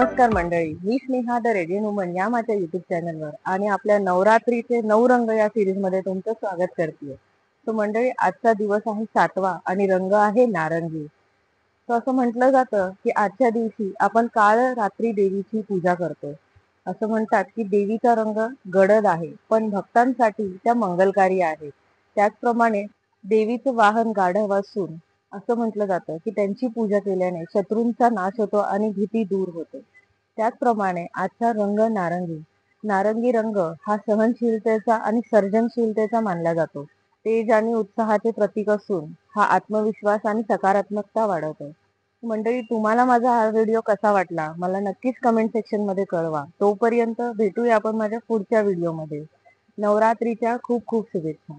नमस्कार मंडळी, मी Sneha the radio woman या माझ्या युट्यूब चॅनलवर आणि आपल्या नवरात्रीचे 9 रंग या सिरीज मध्ये तुमचं स्वागत करते. तर मंडळी, आजचा दिवस आहे 7वा आणि रंग आहे नारंगी. तर असं म्हटलं जातं की आजच्या दिवशी आपण काळ रात्री देवीची पूजा करतो. असं म्हणतात की देवीचा रंग गडद आहे, पण भक्तांसाठी त्या मंगलकारी आहे. त्याचप्रमाणे देवीचं वाहन गाढव असून असं म्हटलं जातं की त्यांची पूजा केल्याने शत्रूंचा नाश होतो आणि भीती दूर होते. त्याचप्रमाणे आजचा रंग नारंगी. नारंगी रंग हा सहनशीलतेचा आणि सर्जनशीलतेचा मानला जातो. तेज आणि उत्साहाचे प्रतीक असून हा आत्मविश्वास आणि सकारात्मकता वाढवतो. मंडळी, तुम्हाला माझा हा व्हिडिओ कसा वाटला मला नक्कीच कमेंट सेक्शन मध्ये कळवा. तोपर्यंत भेटूया आपण माझ्या पुढच्या व्हिडिओमध्ये. नवरात्रीच्या खूप खूप शुभेच्छा.